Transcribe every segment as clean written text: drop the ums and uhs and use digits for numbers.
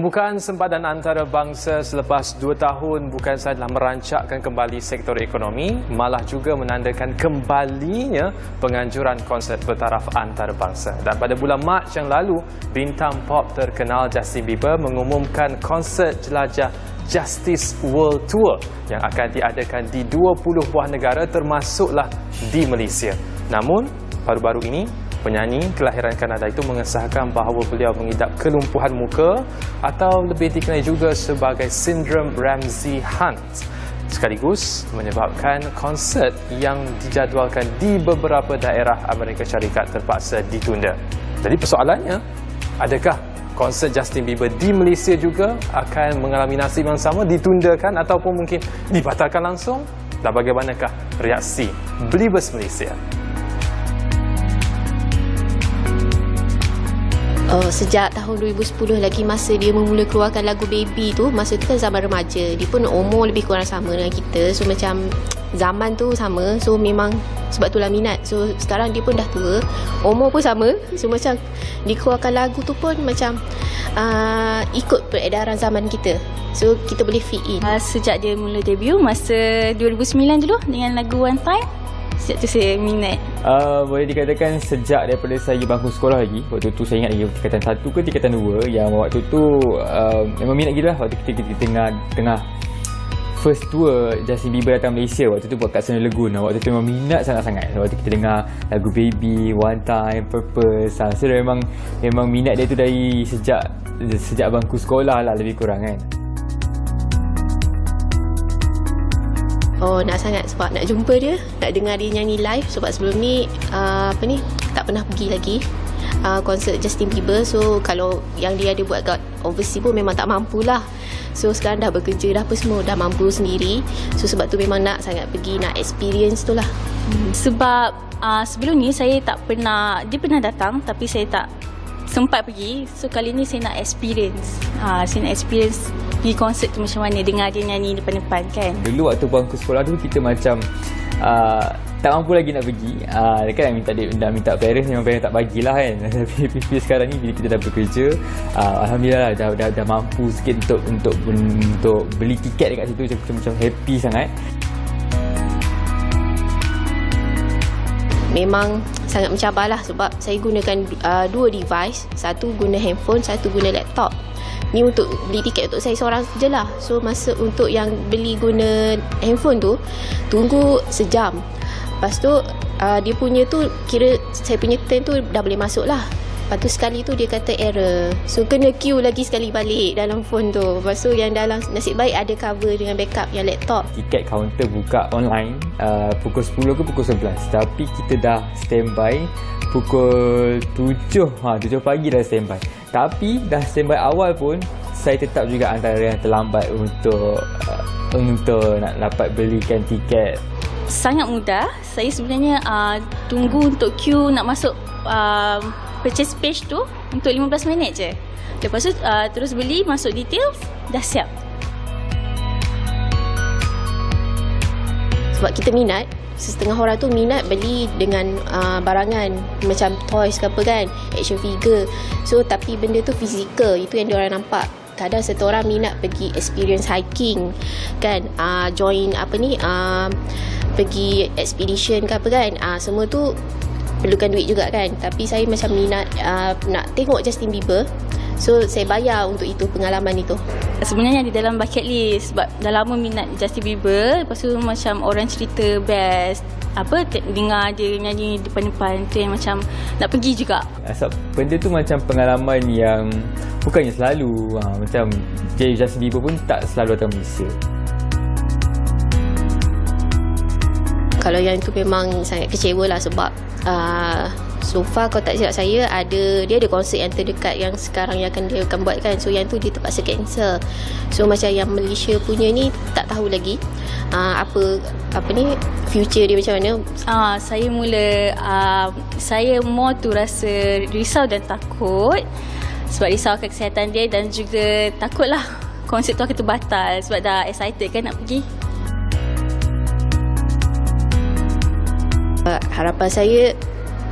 Pembukaan sempadan antarabangsa selepas 2 tahun bukan sahaja merancakkan kembali sektor ekonomi, malah juga menandakan kembalinya penganjuran konsert bertaraf antarabangsa. Dan pada bulan Mac yang lalu, bintang pop terkenal Justin Bieber mengumumkan konsert jelajah Justice World Tour yang akan diadakan di 20 buah negara termasuklah di Malaysia. Namun, baru-baru ini, penyanyi kelahiran Kanada itu mengesahkan bahawa beliau mengidap kelumpuhan muka atau lebih dikenali juga sebagai sindrom Ramsay-Hunt, sekaligus menyebabkan konsert yang dijadualkan di beberapa daerah Amerika Syarikat terpaksa ditunda. Jadi persoalannya, adakah konsert Justin Bieber di Malaysia juga akan mengalami nasib yang sama, ditundakan ataupun mungkin dibatalkan langsung? Dan bagaimanakah reaksi Believers Malaysia? Sejak tahun 2010 lagi, masa dia memula keluarkan lagu Baby tu, masa tu kan zaman remaja. Dia pun umur lebih kurang sama dengan kita. So macam zaman tu sama. So memang sebab itulah minat. So sekarang dia pun dah tua, umur pun sama. So macam dikeluarkan lagu tu pun macam ikut peredaran zaman kita. So kita boleh fit in. Sejak dia mula debut masa 2009 dulu dengan lagu One Time, sejak tu saya minat. Boleh dikatakan sejak daripada saya bangku sekolah lagi. Waktu tu saya ingat lagi tingkatan 1 ke tingkatan 2, yang waktu tu memang minat gila lah. Waktu kita tengah first tour Justin Bieber datang Malaysia. Waktu tu buat kat Senul Lagoon. Waktu tu memang minat sangat-sangat. Waktu kita dengar lagu Baby, One Time, Purpose. So memang minat dia tu dari sejak bangku sekolah lah, lebih kurang kan. Nak sangat sebab nak jumpa dia, nak dengar dia nyanyi live. Sebab sebelum ni tak pernah pergi lagi konsert Justin Bieber. So kalau yang dia ada buat kat overseas pun memang tak mampulah. So sekarang dah bekerja dah apa semua, dah mampu sendiri. So sebab tu memang nak sangat pergi, nak experience tu lah. Sebab sebelum ni dia pernah datang tapi saya tak sempat pergi. So kali ni saya nak experience. Saya nak experience pergi konsert tu macam mana, dengar dia nyanyi depan-depan kan. Dulu waktu bangku sekolah tu kita macam tak mampu lagi nak pergi. Kan dah minta parents, memang parents tak bagilah kan. Tapi sekarang ni bila kita dah bekerja, alhamdulillah dah mampu sikit untuk beli tiket dekat situ. Macam happy sangat. Memang sangat mencabarlah sebab saya gunakan 2 device. Satu guna handphone, satu guna laptop. Ni untuk beli tiket untuk saya seorang je lah. So masa untuk yang beli guna handphone tu, tunggu sejam. Lepas tu dia punya tu, kira saya punya turn tu dah boleh masuk lah. Lepas tu sekali tu dia kata error. So kena queue lagi sekali balik dalam phone tu. Lepas tu yang dalam, nasib baik ada cover dengan backup yang laptop. Tiket kaunter buka online pukul 10 ke pukul 11. Tapi kita dah standby pukul 7 pagi dah standby. Tapi dah standby awal pun, saya tetap juga antara yang terlambat untuk nak dapat belikan tiket. Sangat mudah. Saya sebenarnya tunggu untuk queue nak masuk purchase page tu untuk 15 minit je. Lepas tu terus beli, masuk details, dah siap. Sebab kita minat, setengah orang tu minat beli dengan barangan macam toys ke apa kan, action figure. So tapi benda tu fizikal, itu yang diorang nampak. Kadang satu orang minat pergi experience hiking kan, join pergi expedition ke apa kan, semua tu perlukan duit juga kan. Tapi saya macam minat nak tengok Justin Bieber. So saya bayar untuk itu, pengalaman itu. Sebenarnya di dalam bucket list sebab dah lama minat Justin Bieber. Lepas tu macam orang cerita best, dengar dia nyanyi depan-depan tu yang macam nak pergi juga. Sebab benda tu macam pengalaman yang bukannya selalu. Macam Justin Bieber pun tak selalu datang Malaysia. Kalau yang itu memang sangat kecewa lah sebab so far kalau tak silap saya dia ada konsert yang terdekat yang sekarang yang dia akan buat kan. So yang tu dia terpaksa cancel. So macam yang Malaysia punya ni tak tahu lagi future dia macam mana. Saya more tu rasa risau dan takut. Sebab risau akan kesihatan dia dan juga takutlah konsert tu akan terbatal sebab dah excited kan nak pergi. Harapan saya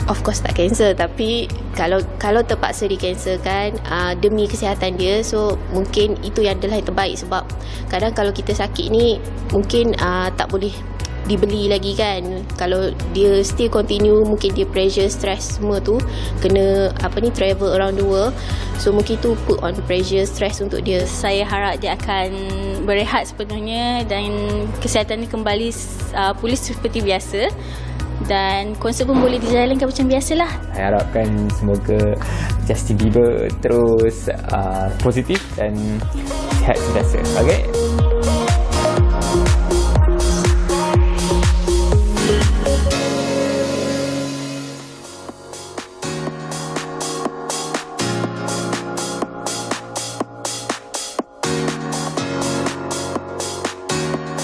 of course tak cancel, tapi kalau terpaksa di-cancelkan demi kesihatan dia, so mungkin itu yang adalah yang terbaik. Sebab kadang kalau kita sakit ni mungkin tak boleh dibeli lagi kan. Kalau dia still continue, mungkin dia pressure, stress semua tu, kena travel around the world, so mungkin tu put on pressure, stress untuk dia. Saya harap dia akan berehat sepenuhnya dan kesihatan dia kembali pulih seperti biasa, dan konsert pun boleh dijalankan macam biasalah. Saya harapkan semoga Justin Bieber terus positif dan sihat sentiasa. Okay?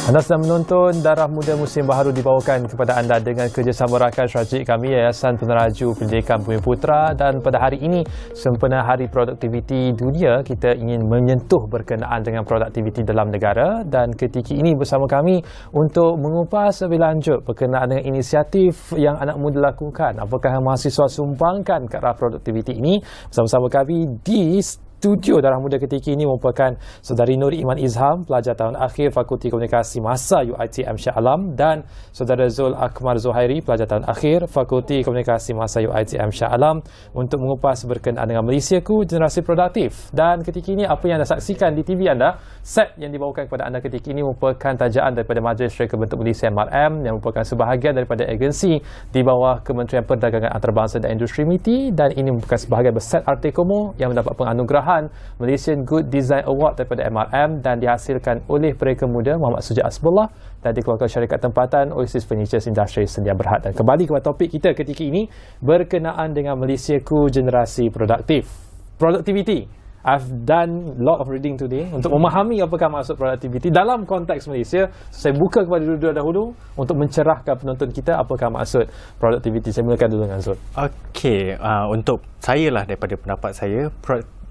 Anda sedang menonton Darah Muda Musim Baharu dibawakan kepada anda dengan kerjasama rakan strategik kami Yayasan Peneraju Pendidikan Bumiputera, dan pada hari ini sempena Hari Produktiviti Dunia, kita ingin menyentuh berkenaan dengan produktiviti dalam negara, dan ketika ini bersama kami untuk mengupas lebih lanjut berkenaan dengan inisiatif yang anak muda lakukan. Apakah yang mahasiswa sumbangkan ke arah produktiviti ini? Bersama-sama kami di Studio Darah Muda ketika ini merupakan Saudari Nur Iman Izham, pelajar tahun akhir Fakulti Komunikasi Masa UiTM Shah Alam, dan Saudara Zul Akmar Zuhairi, pelajar tahun akhir Fakulti Komunikasi Masa UiTM Shah Alam, untuk mengupas berkenaan dengan Malaysiaku Generasi Produktif. Dan ketika ini apa yang anda saksikan di TV anda, set yang dibawakan kepada anda ketika ini merupakan tajaan daripada Majlis Syarikat Bentuk Malaysia MRM yang merupakan sebahagian daripada agensi di bawah Kementerian Perdagangan Antarabangsa dan Industri MITI, dan ini merupakan sebahagian berset Artekomo yang mendapat penganugerahan Malaysian Good Design Award daripada MRM dan dihasilkan oleh mereka muda Muhammad Suja Asbullah dan dikeluarkan syarikat tempatan Oasis Furniture Industry Sedia Berhad. Dan kembali kepada topik kita ketika ini berkenaan dengan Malaysiaku Generasi Produktif. Productivity. I've done lot of reading today untuk memahami apakah maksud productivity dalam konteks Malaysia. Saya buka kepada dua dahulu untuk mencerahkan penonton kita apakah maksud productivity. Saya mulakan dulu dengan Zul. Okey, untuk saya lah, daripada pendapat saya,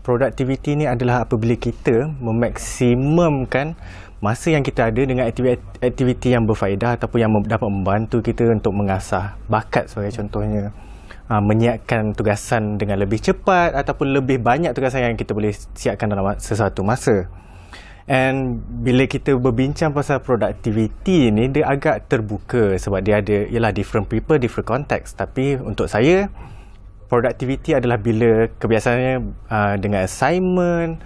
productivity ni adalah apabila kita memaksimumkan masa yang kita ada dengan aktiviti yang berfaedah ataupun yang dapat membantu kita untuk mengasah bakat sebagai contohnya. Menyiapkan tugasan dengan lebih cepat ataupun lebih banyak tugasan yang kita boleh siapkan dalam sesuatu masa. And bila kita berbincang pasal productivity ni, dia agak terbuka sebab dia ada, ialah different people, different context. Tapi untuk saya, productivity adalah bila kebiasaannya dengan assignment,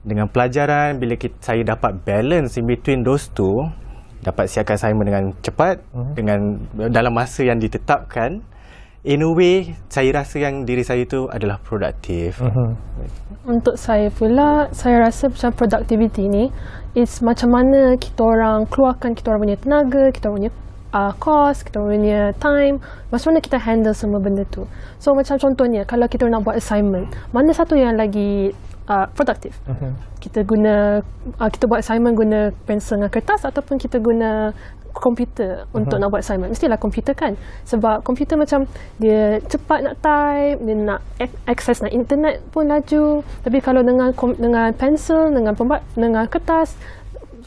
dengan pelajaran, bila saya dapat balance in between those two, dapat siapkan assignment dengan cepat, dengan dalam masa yang ditetapkan, in a way, saya rasa yang diri saya itu adalah produktif. Untuk saya pula, saya rasa macam productivity ni is macam mana kita orang keluarkan kita orang punya tenaga, kita orang punya cost, kita punya time, macam mana kita handle semua benda tu. So macam contohnya, kalau kita nak buat assignment, mana satu yang lagi produktif? Kita buat assignment guna pensel dengan kertas ataupun kita guna komputer untuk nak buat assignment? Mestilah komputer kan, sebab komputer macam dia cepat nak type, dia nak akses nak internet pun laju. Tapi kalau dengan pensel, dengan kertas,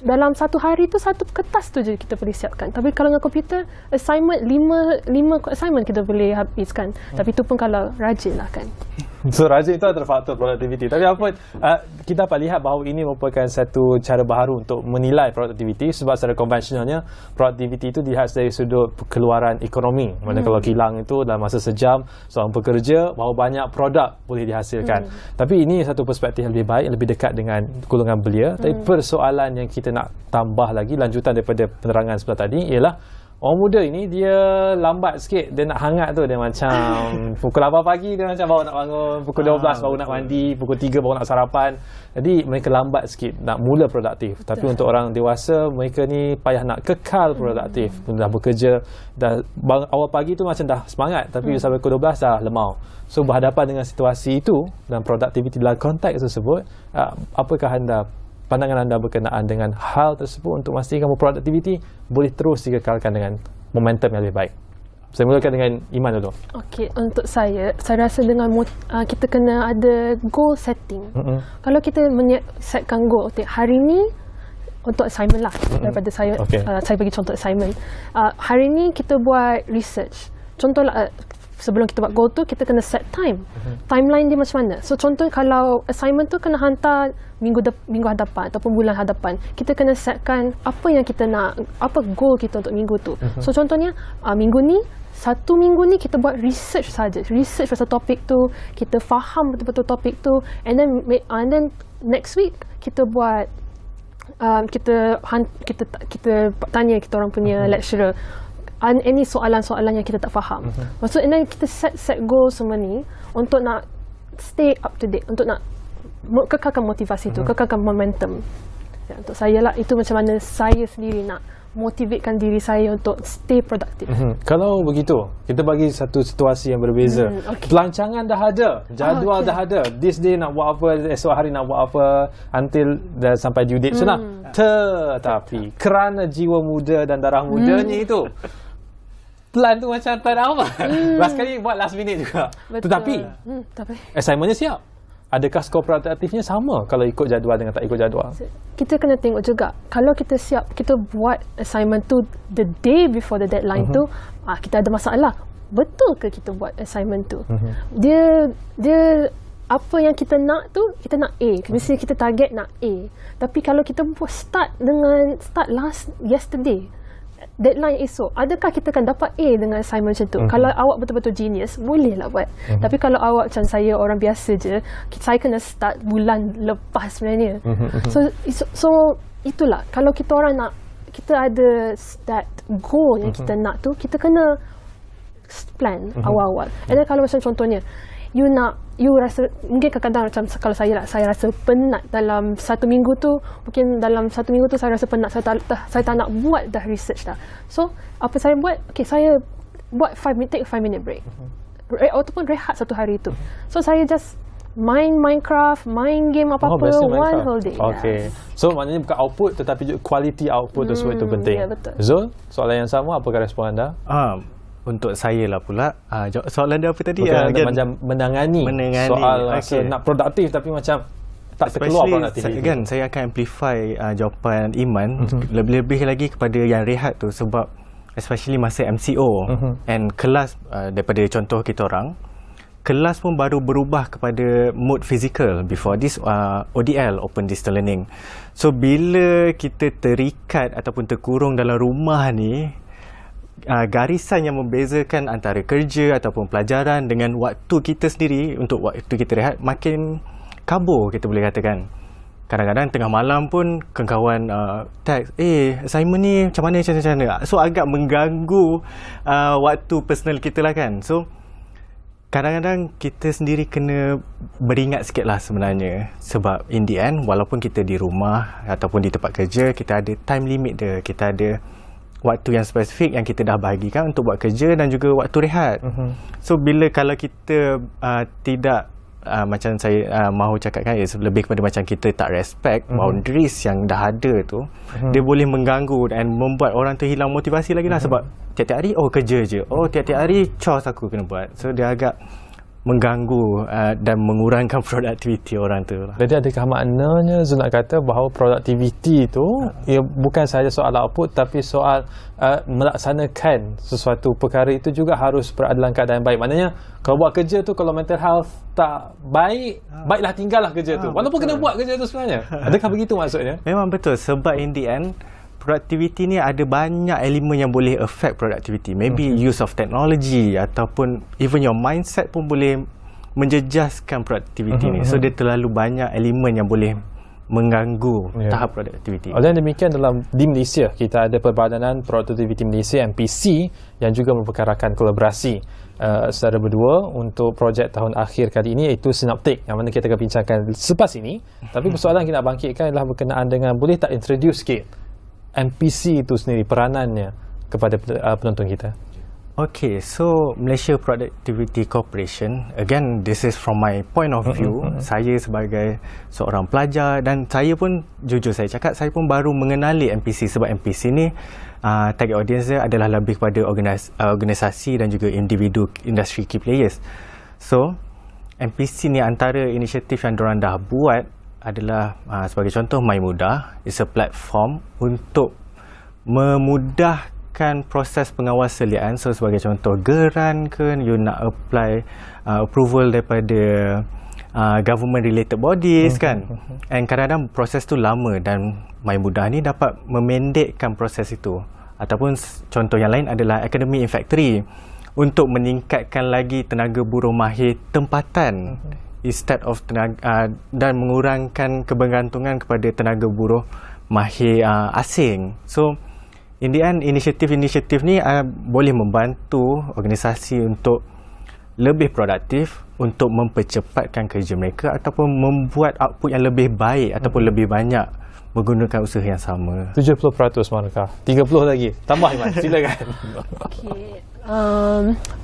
dalam satu hari tu satu kertas tu je kita boleh siapkan. Tapi kalau dengan komputer, assignment 5 assignment kita boleh habiskan. Tapi tu pun kalau rajin lah kan. So rajin itu adalah faktor produktiviti. Tapi apa, kita dapat lihat bahawa ini merupakan satu cara baharu untuk menilai produktiviti, sebab secara konvensionalnya produktiviti itu dilihat dari sudut keluaran ekonomi. Mana kalau kilang itu dalam masa sejam seorang pekerja, berapa banyak produk boleh dihasilkan. Tapi ini satu perspektif yang lebih baik, lebih dekat dengan golongan belia. Tapi persoalan yang kita nak tambah lagi, lanjutan daripada penerangan sebelah tadi, ialah orang muda ini dia lambat sikit. Dia nak hangat tu, dia macam pukul 8 pagi dia macam baru nak bangun, pukul 12 baru nak mandi, pukul 3 baru nak sarapan. Jadi mereka lambat sikit nak mula produktif. Tapi untuk orang dewasa, mereka ni payah nak kekal produktif. Dah bekerja, dah awal pagi tu macam dah semangat, tapi sampai pukul 12 dah lemau. So berhadapan dengan situasi itu dan produktiviti dalam konteks tersebut, apakah pandangan anda berkenaan dengan hal tersebut untuk memastikan bahawa produktiviti boleh terus dikekalkan dengan momentum yang lebih baik? Saya mulakan dengan Iman dulu. Okey, untuk saya rasa dengan kita kena ada goal setting. Kalau kita setkan goal, hari ni untuk assignment lah, daripada saya bagi contoh assignment. Hari ni kita buat research. Contohlah sebelum kita buat goal tu, kita kena set time. Timeline dia macam mana. So contoh kalau assignment tu kena hantar minggu hadapan ataupun bulan hadapan, kita kena setkan apa yang kita nak, apa goal kita untuk minggu tu. So contohnya minggu ni, satu minggu ni kita buat research saja, research pasal topik tu, kita faham betul-betul topik tu, and then next week kita buat kita tanya kita orang punya lecturer any soalan-soalan yang kita tak faham. Maksudnya kita set goal semua ni untuk nak stay up to date, untuk nak kekalkan motivasi tu, kekalkan momentum. Ya, untuk saya lah, itu macam mana saya sendiri nak motivatekan diri saya untuk stay produktif. Kalau begitu, kita bagi satu situasi yang berbeza. Pelancangan dah ada, jadual dah ada. This day nak buat apa, esok hari nak buat apa, until dah sampai due date. Senang. Tetapi kerana jiwa muda dan darah mudanya itu, plan tu macam tak ada apa. Last kali buat last minute juga. Tetapi assignmentnya siap. Adakah skor produktifnya sama kalau ikut jadual dengan tak ikut jadual? Kita kena tengok juga. Kalau kita siap, kita buat assignment tu the day before the deadline tu, kita ada masalah. Betul ke kita buat assignment tu? Dia apa yang kita nak tu, kita nak A. Mesti kita target nak A. Tapi kalau kita buat start yesterday, deadline esok, adakah kita akan dapat A dengan assignment macam tu? Kalau awak betul-betul genius, bolehlah buat. Tapi kalau awak macam saya, orang biasa je, saya kena start bulan lepas sebenarnya. So itulah, kalau kita orang nak, kita ada that goal yang kita nak tu, kita kena plan awal-awal. And then kalau macam contohnya, you rasa, mungkin kadang-kadang macam kalau saya rasa penat dalam satu minggu tu, mungkin dalam satu minggu tu saya rasa penat, saya tak nak buat dah research dah. So apa saya buat, saya buat take 5 minute break, ataupun rehat satu hari tu. So saya just main Minecraft, main game apa-apa, one whole day. So maknanya bukan output tetapi juga quality output tersebut itu penting. Ya, betul. Zul, soalan yang sama, apakah respon anda? Untuk saya lah pula, soalan dia apa tadi? Macam menangani soal nak produktif tapi macam tak terkeluar produktif. Kan saya akan amplify jawapan Iman lebih-lebih lagi kepada yang rehat tu, sebab especially masa MCO and kelas, daripada contoh kita orang, kelas pun baru berubah kepada mode physical. Before this ODL, Open Distance Learning. So bila kita terikat ataupun terkurung dalam rumah ni, garisan yang membezakan antara kerja ataupun pelajaran dengan waktu kita sendiri untuk waktu kita rehat makin kabur, kita boleh katakan. Kadang-kadang tengah malam pun kawan teks, assignment ni macam mana. So agak mengganggu waktu personal kita lah kan. So kadang-kadang kita sendiri kena beringat sikit lah sebenarnya, sebab in the end, walaupun kita di rumah ataupun di tempat kerja, kita ada time limit dia. Kita ada waktu yang spesifik yang kita dah bahagikan untuk buat kerja dan juga waktu rehat. So kalau kita tidak macam saya mahu cakapkan, lebih kepada macam kita tak respect boundaries yang dah ada tu, dia boleh mengganggu dan membuat orang tu hilang motivasi lagi lah. Sebab tiap-tiap hari kerja je, tiap-tiap hari chores aku kena buat. So dia agak mengganggu dan mengurangkan produktiviti orang tu lah. Jadi adakah maknanya Zul nak kata bahawa produktiviti itu ia bukan sahaja soal output, tapi soal melaksanakan sesuatu perkara itu juga harus berada dalam keadaan baik. Maknanya kalau buat kerja tu, kalau mental health tak baik, baiklah tinggallah kerja tu, walaupun kena buat kerja tu sebenarnya. Adakah begitu maksudnya? Memang betul, sebab in the end produktiviti ni ada banyak elemen yang boleh affect productivity. Maybe use of technology ataupun even your mindset pun boleh menjejaskan productivity ni. So dia terlalu banyak elemen yang boleh mengganggu tahap productivity. Oleh demikian, di Malaysia kita ada Perbadanan Produktiviti Malaysia MPC yang juga merupakan rakan kolaborasi secara berdua untuk projek tahun akhir kali ini, iaitu Synaptic, yang mana kita akan bincangkan selepas ini. Tapi persoalan yang kita nak bangkitkan adalah berkenaan dengan, boleh tak introduce sikit MPC itu sendiri, peranannya kepada penonton kita? Okay, so Malaysia Productivity Corporation, again, this is from my point of view. Saya sebagai seorang pelajar, dan saya pun, jujur saya cakap, saya pun baru mengenali MPC, sebab MPC ni target audience dia adalah lebih kepada organisasi dan juga individu industry key players. So MPC ni antara inisiatif yang diorang dah buat adalah sebagai contoh, My Mudah is a platform untuk memudahkan melakukan proses pengawasan, so sebagai contoh geran ke, you nak apply approval daripada government related bodies kan, and kadang-kadang proses tu lama, dan MyMudah ni dapat memendekkan proses itu. Ataupun contoh yang lain adalah Academy in Factory untuk meningkatkan lagi tenaga buruh mahir tempatan instead of tenaga, dan mengurangkan kebergantungan kepada tenaga buruh mahir asing. So in the end, inisiatif-inisiatif ni boleh membantu organisasi untuk lebih produktif, untuk mempercepatkan kerja mereka ataupun membuat output yang lebih baik ataupun lebih banyak menggunakan usaha yang sama. 70% manakah? 30 lagi. Tambah Iman, silakan. Okay.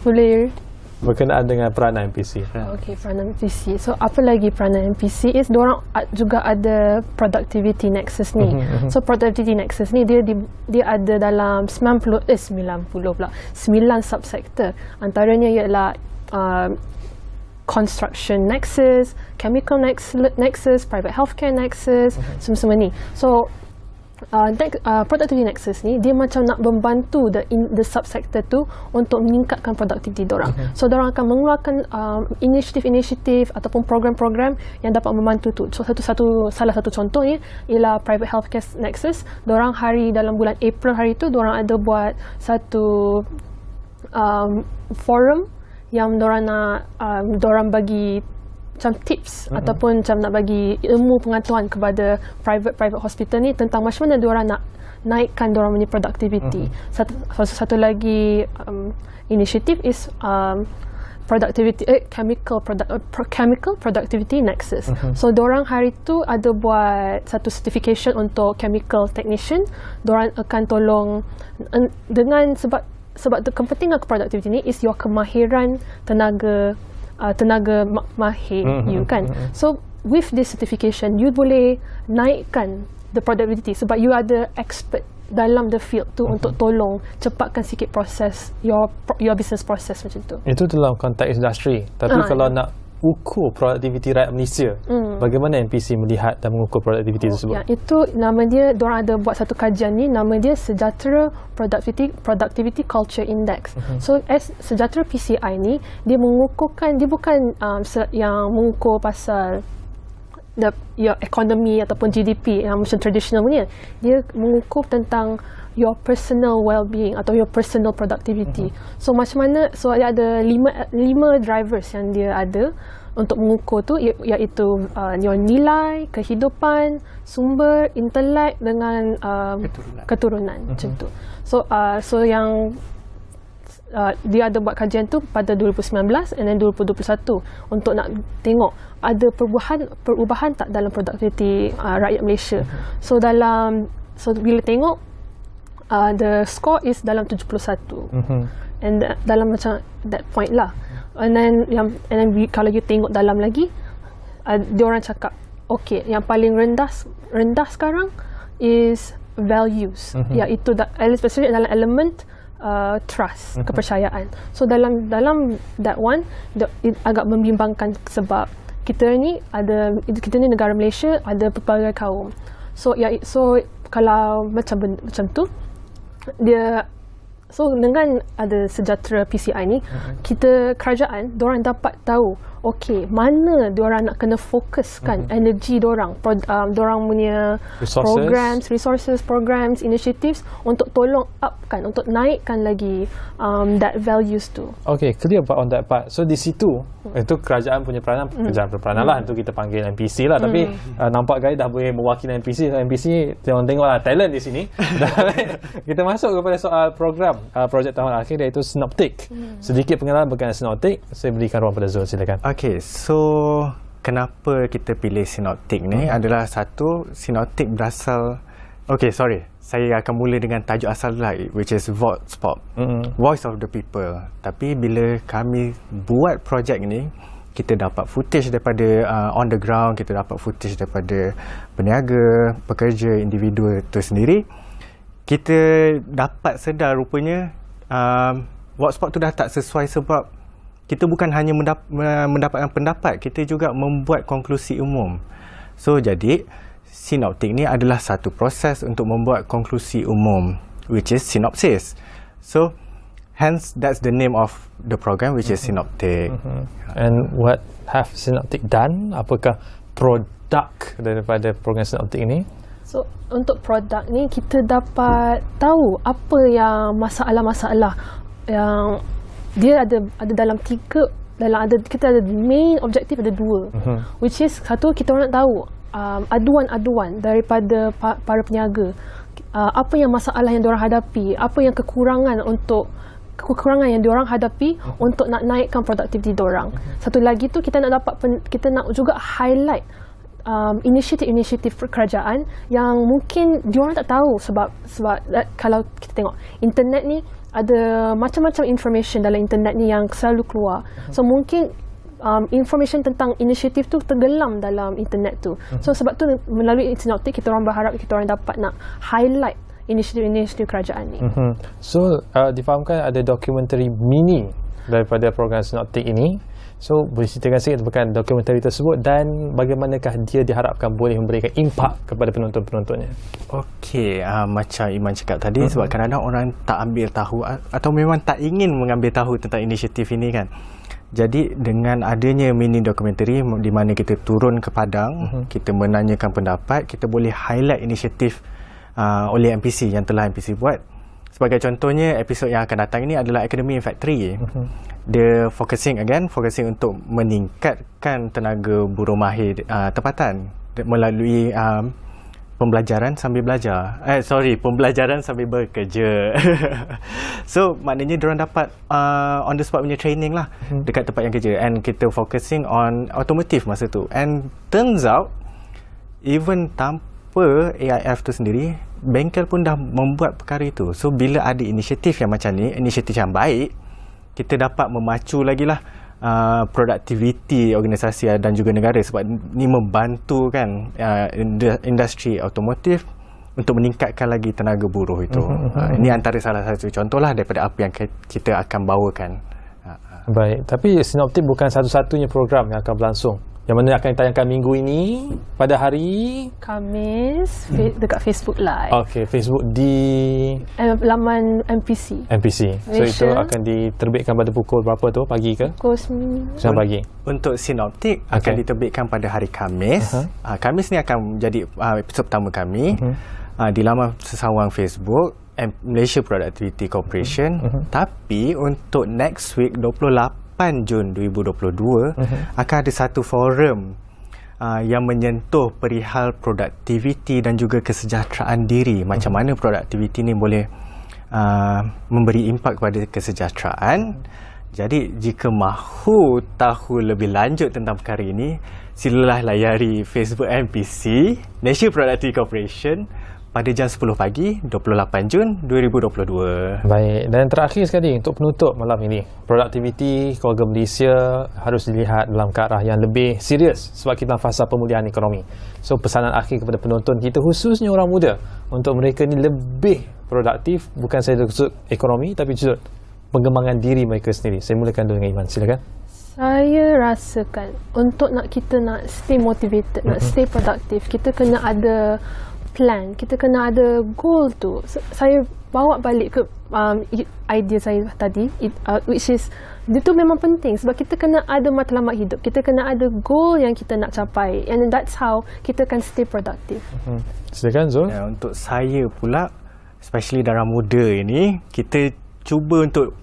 Boleh. Berkenaan dengan peranan MPC. Okay, peranan MPC. So, apa lagi peranan MPC is diorang juga ada productivity nexus ni. So, productivity nexus ni dia ada dalam 9 subsektor. Antaranya ialah construction nexus, chemical nexus, private healthcare nexus, semua ni. So, productivity nexus ni dia macam nak membantu the subsector tu untuk meningkatkan produktiviti dorang. So dorang akan mengeluarkan inisiatif-inisiatif ataupun program-program yang dapat membantu tu. So salah satu contohnya ialah private healthcare nexus. Dorang dalam bulan April hari tu dorang ada buat satu forum yang dorang bagi macam tips ataupun macam nak bagi ilmu pengetahuan kepada private hospital ni tentang macam mana diorang nak naikkan diorang punya productivity. Satu lagi inisiatif is chemical productivity nexus. So diorang hari tu ada buat satu certification untuk chemical technician. Diorang akan tolong dengan sebab kepentingan productivity ni is your kemahiran tenaga mahir you kan. So with this certification you boleh naikkan the productivity sebab you ada expert dalam the field tu untuk tolong cepatkan sikit proses your business process macam tu. Itu dalam konteks industri. Tapi kalau nak ukur produktiviti rakyat Malaysia, bagaimana MPC melihat dan mengukur produktiviti tersebut? Ya, itu nama dia, diorang ada buat satu kajian ni, nama dia Sejahtera Productivity Culture Index. So Sejahtera PCI ni dia mengukurkan, dia bukan yang mengukur pasal ekonomi ataupun GDP yang macam tradisional punya. Dia mengukur tentang your personal well-being atau your personal productivity. So macam mana, so ada lima drivers yang dia ada untuk mengukur tu, iaitu your nilai, kehidupan, sumber, intelek dengan keturunan macam tu. So yang dia ada buat kajian tu pada 2019 and then 2021 untuk nak tengok ada perubahan tak dalam produktiviti rakyat Malaysia. So bila tengok the score is dalam 71. And dalam macam that point lah. And then kalau you tengok dalam lagi, diorang cakap okay, yang paling rendah sekarang is values, iaitu especially dalam element trust, kepercayaan. So dalam that one agak membimbangkan sebab kita ni negara Malaysia, ada pelbagai kaum. So kalau macam tu dia, so dengan ada Sejahtera PCI ni, kerajaan diorang dapat tahu okey mana diorang nak kena fokuskan energi diorang, diorang punya programs, initiatives untuk tolong upkan, untuk naikkan lagi that values tu. Okay, clear on that part. So di situ itu kerajaan punya peranan, kerajaan lah, itu kita panggil MPC lah. Tapi nampak guys dah boleh mewakili MPC. So MPC tengok-tengoklah talent di sini. Kita masuk kepada soal program projek tahun akhir, iaitu Synoptic. Sedikit pengalaman berkenaan Synoptic, saya berikan ruang pada Zul, silakan. Okay, so kenapa kita pilih Synoptic ni adalah satu, Synoptic berasal, okay sorry, saya akan mula dengan tajuk asal lah, which is VOXPOP, Voice of the People. Tapi bila kami buat projek ni, kita dapat footage daripada on the ground, kita dapat footage daripada peniaga, pekerja, individu itu sendiri. Kita dapat sedar rupanya VOXPOP tu dah tak sesuai sebab kita bukan hanya mendapatkan pendapat, kita juga membuat konklusi umum. So jadi Synoptic ni adalah satu proses untuk membuat konklusi umum which is Synopsis. So hence that's the name of the program, which is Synoptic. And what have Synoptic done? Apakah produk daripada program Synoptic ini? So untuk produk ni kita dapat tahu apa yang masalah-masalah yang dia ada dalam kita ada main objektif ada dua, which is satu, kita nak tahu aduan-aduan daripada para peniaga, apa yang masalah yang diorang hadapi, apa yang kekurangan yang diorang hadapi untuk nak naikkan produktiviti diorang. Satu lagi tu kita nak juga highlight inisiatif-inisiatif kerajaan yang mungkin diorang tak tahu sebab kalau kita tengok internet ni ada macam-macam information dalam internet ni yang selalu keluar. So mungkin information tentang inisiatif tu tenggelam dalam internet tu. So sebab tu melalui Synoptic kita orang berharap kita orang dapat nak highlight inisiatif-inisiatif kerajaan ni. So difahamkan ada dokumentari mini daripada program Synoptic ini. So boleh ceritakan sikit tentang dokumentari tersebut dan bagaimanakah dia diharapkan boleh memberikan impak kepada penonton-penontonnya? Okey, macam Iman cakap tadi, sebab kadang-kadang orang tak ambil tahu atau memang tak ingin mengambil tahu tentang inisiatif ini kan. Jadi dengan adanya mini dokumentari di mana kita turun ke padang, kita menanyakan pendapat, kita boleh highlight inisiatif oleh MPC yang telah MPC buat. Sebagai contohnya, episod yang akan datang ini adalah Academy in Factory. Dia focusing untuk meningkatkan tenaga buruh mahir tempatan melalui pembelajaran sambil belajar. Pembelajaran sambil bekerja. So, maknanya diorang dapat on the spot punya training lah dekat tempat yang kerja. And kita focusing on automotive masa tu. And turns out, even tanpa AIF tu sendiri, bengkel pun dah membuat perkara itu. So bila ada inisiatif yang macam ni, inisiatif yang baik, kita dapat memacu lagi lah produktiviti organisasi dan juga negara, sebab ni membantu kan industri automotif untuk meningkatkan lagi tenaga buruh itu. Ini antara salah satu contoh lah daripada apa yang kita akan bawakan. Baik, tapi Synoptic bukan satu-satunya program yang akan berlangsung, yang mana akan ditayangkan minggu ini pada hari Khamis dekat Facebook Live. Okey, Facebook di laman MPC. So itu akan diterbitkan pada pukul berapa tu? Pagi ke? Pukul 9 pagi. Untuk Synoptic akan diterbitkan pada hari Khamis. Khamis ni akan menjadi episod pertama kami di laman sesawang Facebook Malaysia Productivity Corporation. Tapi untuk next week 28 Jun 2022 akan ada satu forum yang menyentuh perihal produktiviti dan juga kesejahteraan diri. Macam mana produktiviti ni boleh memberi impak kepada kesejahteraan. Jadi jika mahu tahu lebih lanjut tentang perkara ini, silalah layari Facebook MPC Malaysia Productivity Corporation pada jam 10 pagi 28 Jun 2022. Baik, dan terakhir sekali untuk penutup malam ini, produktiviti keluarga Malaysia harus dilihat dalam ke arah yang lebih serius sebab kita dalam fasa pemulihan ekonomi. So pesanan akhir kepada penonton kita, khususnya orang muda, untuk mereka ni lebih produktif, bukan sahaja dari sudut ekonomi tapi sudut pengembangan diri mereka sendiri. Saya mulakan dulu dengan Iman, silakan. Saya rasakan untuk kita nak stay motivated, nak stay produktif, kita kena ada plan, kita kena ada goal tu. Saya bawa balik ke idea saya tadi, which is dia tu memang penting sebab kita kena ada matlamat hidup, kita kena ada goal yang kita nak capai, and that's how kita can stay productive. Silakan Zul. Untuk saya pula, especially darah muda ini, kita cuba untuk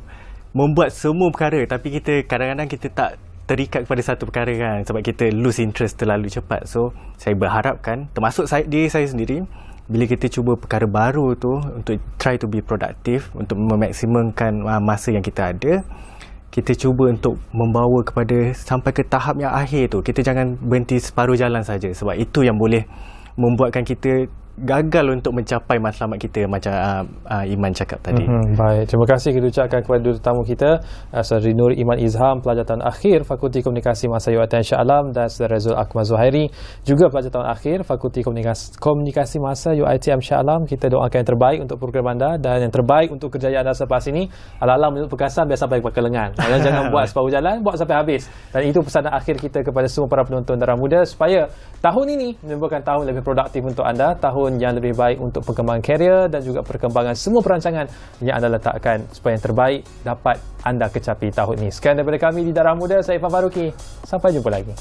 membuat semua perkara, tapi kita kadang-kadang kita tak terikat kepada satu perkara kan, sebab kita lose interest terlalu cepat. So saya berharapkan, termasuk diri saya sendiri, bila kita cuba perkara baru tu untuk try to be productive, untuk memaksimumkan masa yang kita ada, kita cuba untuk membawa kepada sampai ke tahap yang akhir tu. Kita jangan berhenti separuh jalan saja, sebab itu yang boleh membuatkan kita gagal untuk mencapai matlamat kita, macam Iman cakap tadi. Baik, terima kasih kita ucapkan kepada dua tetamu kita, Saudari Nur Iman Izham, pelajar tahun akhir Fakulti Komunikasi Masa UiTM Shah Alam, dan Saudara Zul Akmal Zuhairi, juga pelajar tahun akhir Fakulti Komunikasi Masa UiTM Shah Alam. Kita doakan yang terbaik untuk program anda dan yang terbaik untuk kejayaan anda selepas ini. Alam menurut perkasan biasa sampai ke lengan. Jangan buat separuh jalan, buat sampai habis. Dan itu pesanan akhir kita kepada semua para penonton darah muda, supaya tahun ini menyebabkan tahun lebih produktif untuk anda, tahun tahun yang lebih baik untuk perkembangan karier dan juga perkembangan semua perancangan yang anda letakkan supaya yang terbaik dapat anda kecapi tahun ini. Sekian daripada kami di Darah Muda, saya Irfan Faruqi. Sampai jumpa lagi.